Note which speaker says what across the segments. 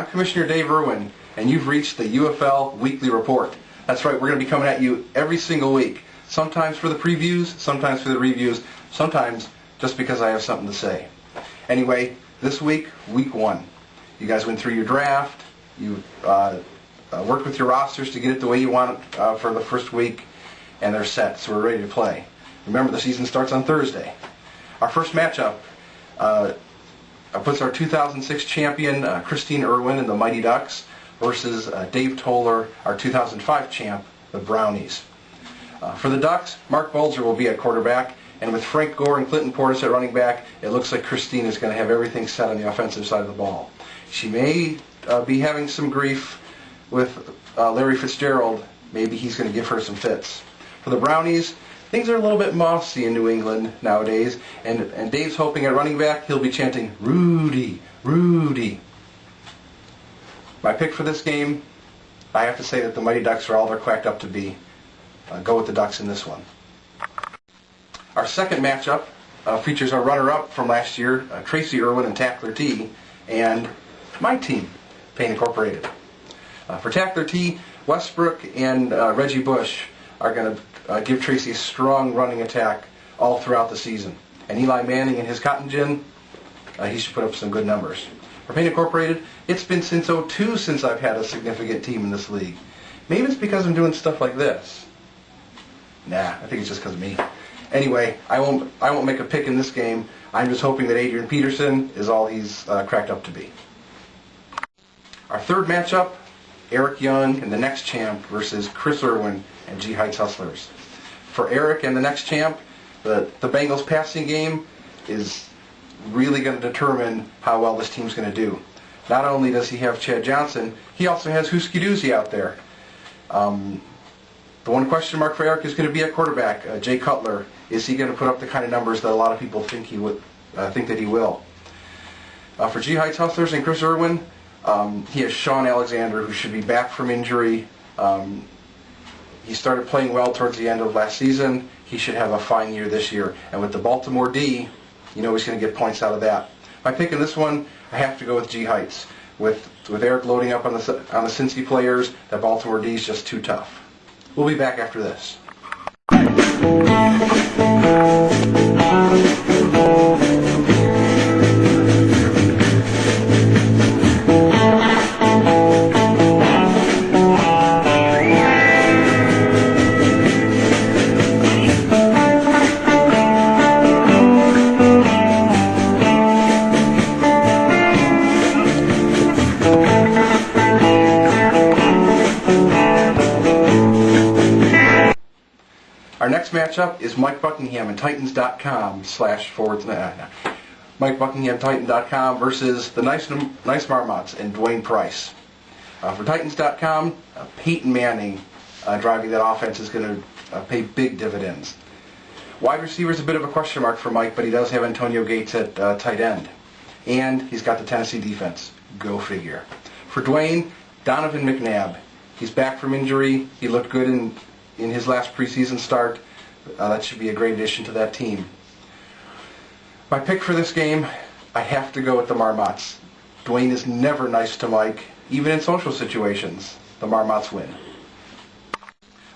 Speaker 1: I'm Commissioner Dave Irwin, and you've reached the UFL Weekly Report. That's right, we're going to be coming at you every single week. Sometimes for the previews, sometimes for the reviews, sometimes just because I have something to say. Anyway, this week, week 1. You guys went through your draft, you worked with your rosters to get it the way you want it for the first week, and they're set, so we're ready to play. Remember, the season starts on Thursday. Our first matchup puts our 2006 champion, Christine Irwin and the Mighty Ducks, versus Dave Toller, our 2005 champ, the Brownies. For the Ducks, Mark Bulger will be at quarterback, and with Frank Gore and Clinton Portis at running back, it looks like Christine is going to have everything set on the offensive side of the ball. She may be having some grief with Larry Fitzgerald. Maybe he's going to give her some fits. For the Brownies, things are a little bit mossy in New England nowadays, and Dave's hoping at running back he'll be chanting, "Rudy, Rudy." My pick for this game, I have to say that the Mighty Ducks are all they're cracked up to be. Go with the Ducks in this one. Our second matchup features our runner-up from last year, Tracy Irwin and Tackler T, and my team, Payne Incorporated. For Tackler T, Westbrook and Reggie Bush are going to give Tracy a strong running attack all throughout the season. And Eli Manning and his cotton gin, he should put up some good numbers. For Payne Incorporated, it's been since '02 since I've had a significant team in this league. Maybe it's because I'm doing stuff like this. Nah, I think it's just because of me. Anyway, I won't make a pick in this game. I'm just hoping that Adrian Peterson is all he's cracked up to be. Our third matchup, Eric Young and the next champ versus Chris Irwin and G Heights Hustlers. For Eric and the next champ, the Bengals passing game is really going to determine how well this team's going to do. Not only does he have Chad Johnson, he also has Husky Doozy out there. The one question mark for Eric is going to be at quarterback, Jay Cutler. Is he going to put up the kind of numbers that a lot of people think he would, think that he will? For G Heights Hustlers and Chris Irwin, he has Sean Alexander, who should be back from injury. He started playing well towards the end of last season. He should have a fine year this year. And with the Baltimore D, you know he's going to get points out of that. If I pick in this one, I have to go with G Heights. With Eric loading up on the Cincy players, that Baltimore D is just too tough. We'll be back after this. Our next matchup is Mike Buckingham and Titans.com Mike Buckingham Titan.com versus the Nice Marmots and Dwayne Price. For Titans.com, Peyton Manning driving that offense is going to pay big dividends. Wide receiver is a bit of a question mark for Mike, but he does have Antonio Gates at tight end. And he's got the Tennessee defense. Go figure. For Dwayne, Donovan McNabb. He's back from injury. He looked good in his last preseason start. That should be a great addition to that team. My pick for this game, I have to go with the Marmots. Dwayne is never nice to Mike, even in social situations. The Marmots win.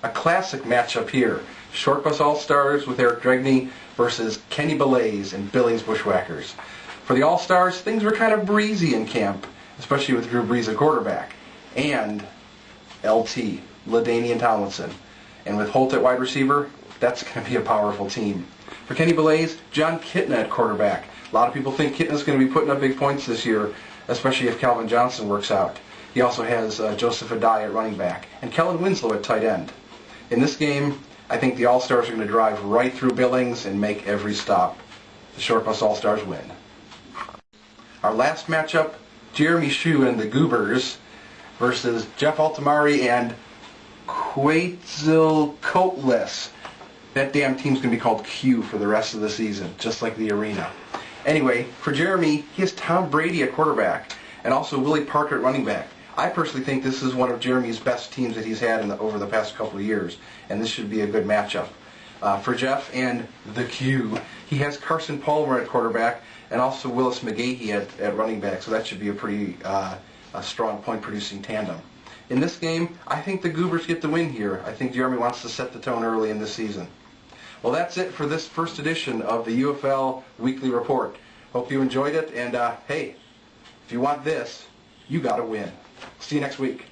Speaker 1: A classic matchup here. Short Bus All-Stars with Eric Dregney versus Kenny Belays and Billings Bushwhackers. For the All-Stars, things were kind of breezy in camp, especially with Drew Brees at quarterback. And LT, LaDainian Tomlinson. And with Holt at wide receiver, that's going to be a powerful team. For Kenny Belays, John Kitna at quarterback. A lot of people think Kitna's going to be putting up big points this year, especially if Calvin Johnson works out. He also has Joseph Adai at running back and Kellen Winslow at tight end. In this game, I think the All-Stars are going to drive right through Billings and make every stop. The Short Bus All-Stars win. Our last matchup, Jeremy Shue and the Goobers versus Jeff Altamari and Quetzalcoatless. That damn team's going to be called Q for the rest of the season, just like the arena. Anyway, for Jeremy, he has Tom Brady at quarterback and also Willie Parker at running back. I personally think this is one of Jeremy's best teams that he's had over the past couple of years, and this should be a good matchup. For Jeff and the Q, he has Carson Palmer at quarterback and also Willis McGahee at running back, so that should be a pretty a strong point-producing tandem. In this game, I think the Goobers get the win here. I think Jeremy wants to set the tone early in this season. Well, that's it for this first edition of the UFL Weekly Report. Hope you enjoyed it, and hey, if you want this, you gotta win. See you next week.